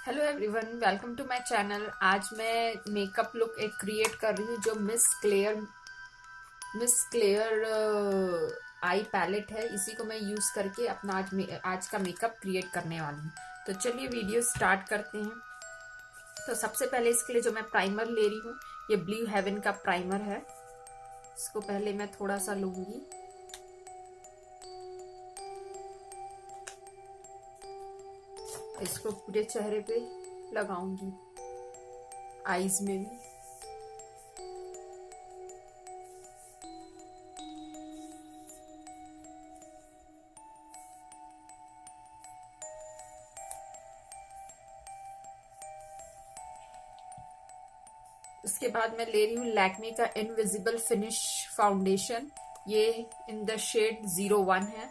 Hello everyone, welcome to my channel. आज मैं makeup look एक क्रिएट कर रही हूँ जो मिस क्लेयर आई पैलेट है। इसी को मैं यूज़ करके अपना आज का मेकअप क्रिएट करने वाली हूँ। तो चलिए वीडियो स्टार्ट करते हैं। तो सबसे पहले इसके लिए जो मैं प्राइमर ले रही हूँ, ये ब्लू हेवन का प्राइमर है। इसको पहले मैं थोड़ा सा लूँगी, इसको पूरे चेहरे पे लगाऊंगी, आईज में भी। उसके बाद मैं ले रही हूँ लैक्मे का इनविजिबल फिनिश फाउंडेशन। ये इन द शेड 01 है।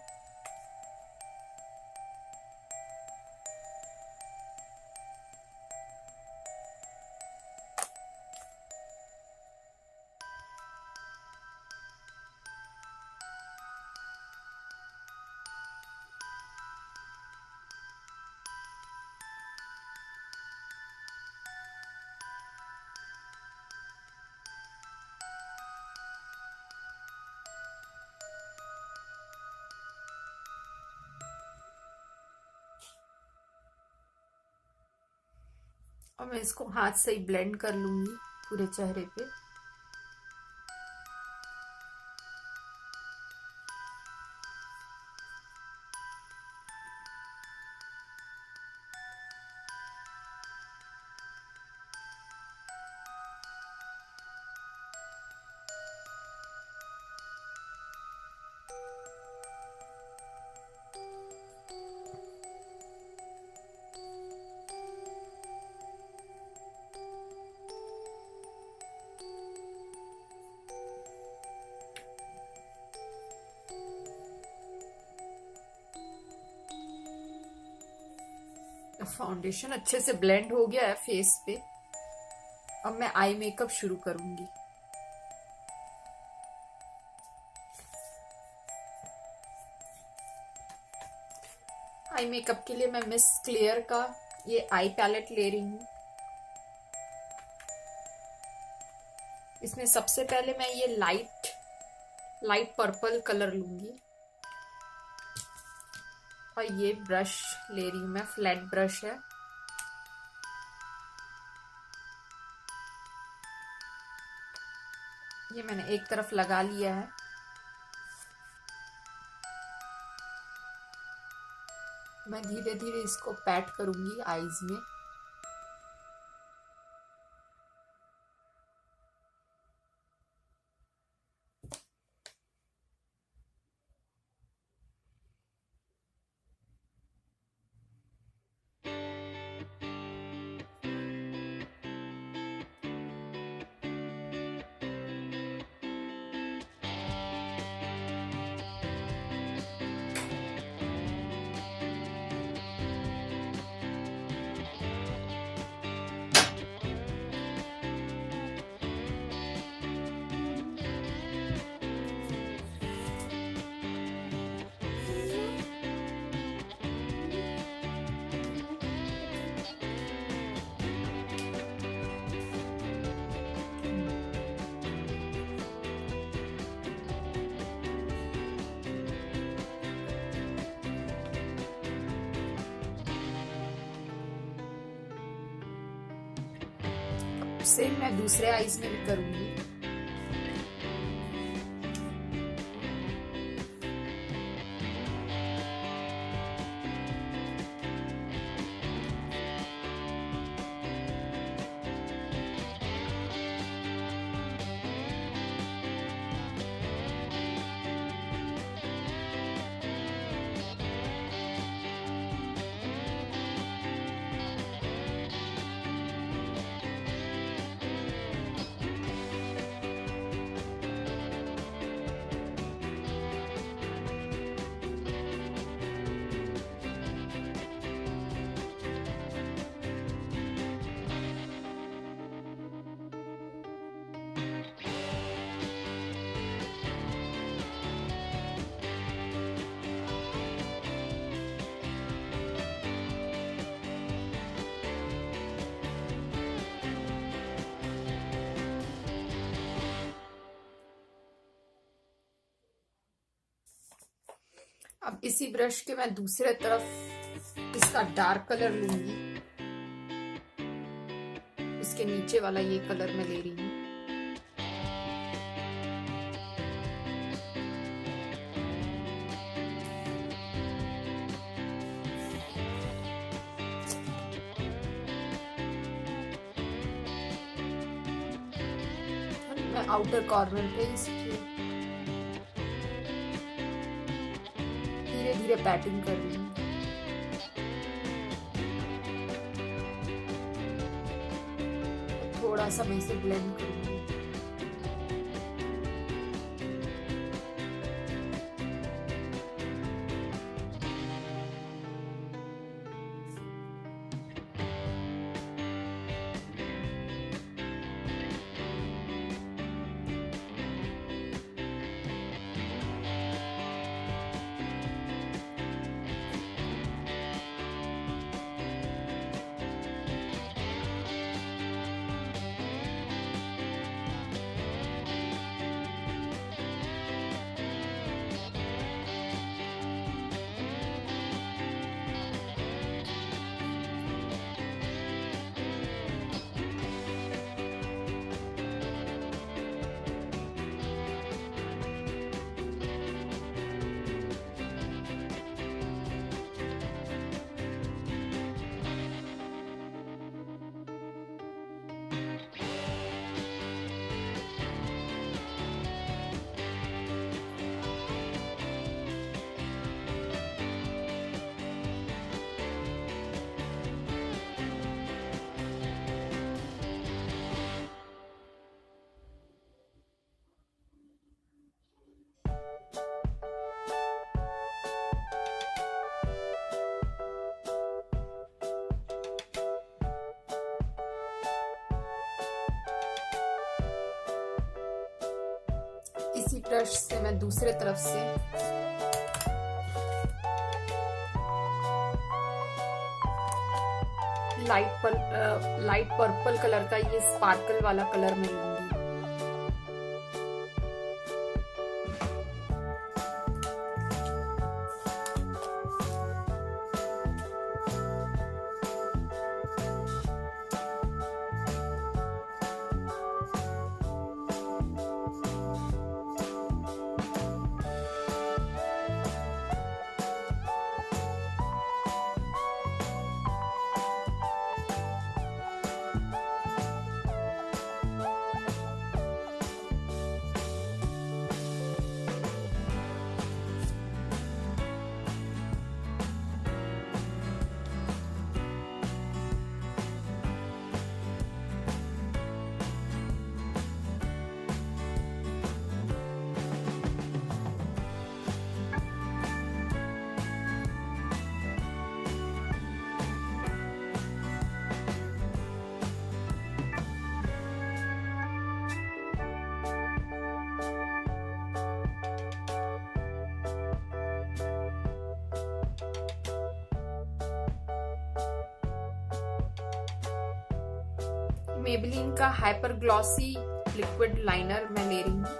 और मैं इसको हाथ से ही ब्लेंड कर लूंगी पूरे चेहरे पे। फाउंडेशन अच्छे से ब्लेंड हो गया है फेस पे। अब मैं आई मेकअप शुरू करूंगी। आई मेकअप के लिए मैं मिस क्लियर का ये आई पैलेट ले रही हूँ। इसमें सबसे पहले मैं ये लाइट पर्पल कलर लूंगी और ये ब्रश ले रही हूँ मैं, फ्लैट ब्रश है। ये मैंने एक तरफ लगा लिया है। मैं धीरे धीरे इसको पैट करूंगी आईज में। सेम मैं दूसरे आईज में भी करूंगी। अब इसी ब्रश के मैं दूसरे तरफ इसका डार्क कलर लूंगी। इसके नीचे वाला ये कलर मैं ले रही हूँ। मैं आउटर कॉर्नर पे इसकी धीरे धीरे पैटिंग कर रही हूँ। थोड़ा सा मैं इसे ब्लेंड करूंगी। इसी ब्रश से मैं दूसरे तरफ से लाइट पर्पल कलर का ये स्पार्कल वाला कलर मैं लूंगी। मेबेलिन का हाइपर ग्लॉसी लिक्विड लाइनर मैं ले रही हूँ।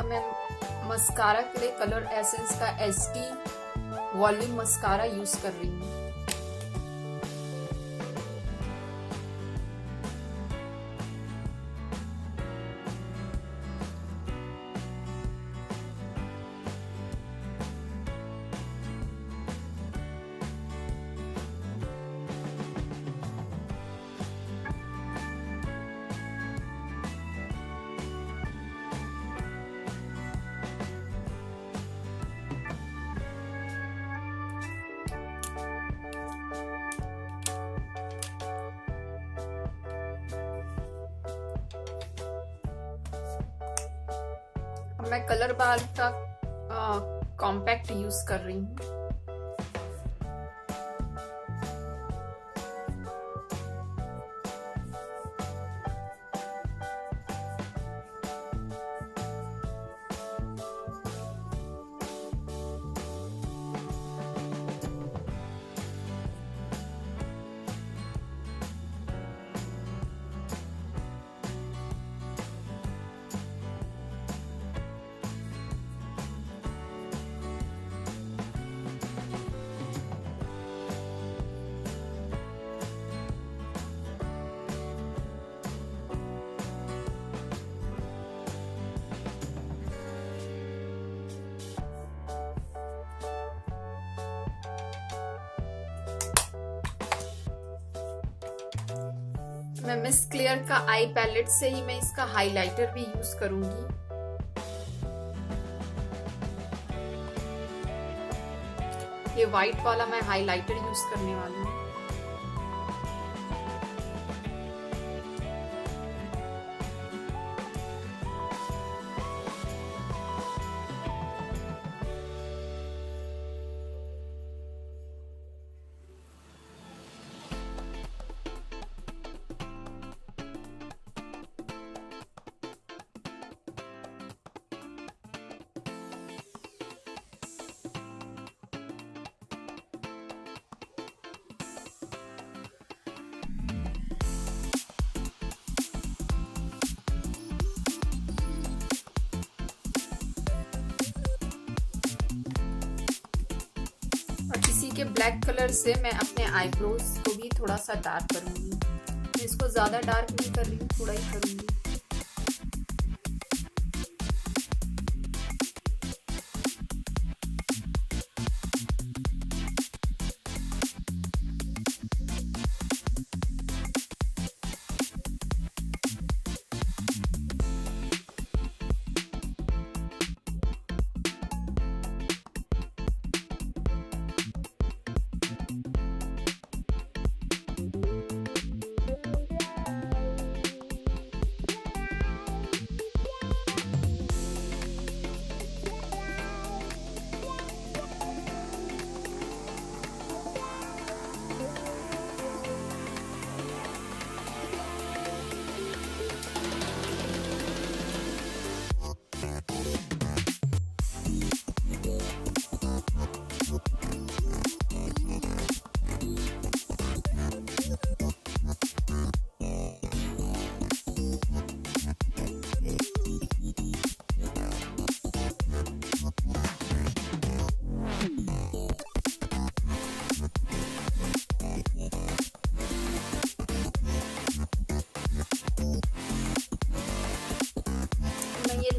मैं मस्कारा के लिए कलर एसेंस का SD वॉल्यूम मस्कारा यूज कर रही हूँ। मैं कलर बार का कॉम्पैक्ट यूज कर रही हूँ। मैं मिस क्लियर का आई पैलेट से ही मैं इसका हाइलाइटर भी यूज करूंगी। ये व्हाइट वाला मैं हाइलाइटर यूज करने वाली हूँ। के ब्लैक कलर से मैं अपने आईब्रोज को भी थोड़ा सा डार्क करूंगी। मैं इसको ज्यादा डार्क नहीं कर रही हूँ, थोड़ा ही करूंगी।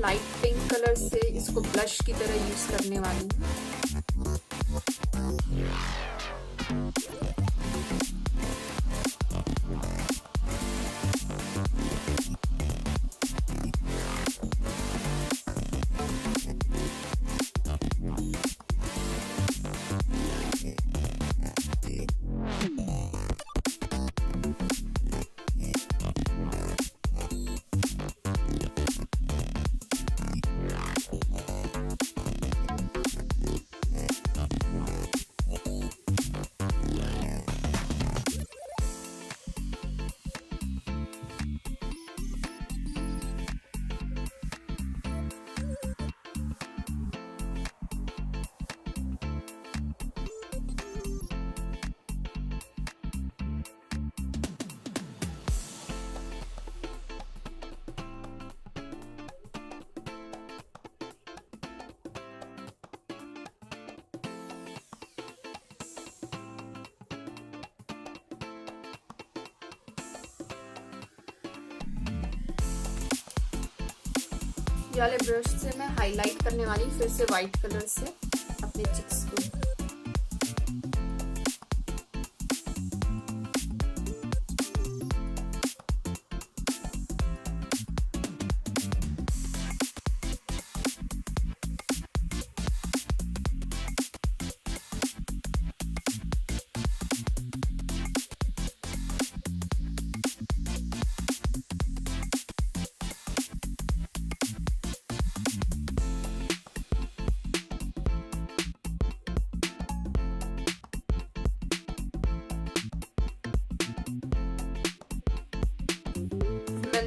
लाइट पिंक कलर से इसको ब्लश की तरह यूज करने वाली हूँ। वाले ब्रश से मैं हाईलाइट करने वाली हूँ फिर से वाइट कलर से अपने चिक्स को।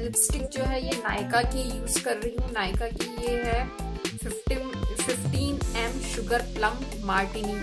लिपस्टिक जो है ये नायका की यूज कर रही हूँ। नायका की ये है 15M शुगर प्लम मार्टिनी।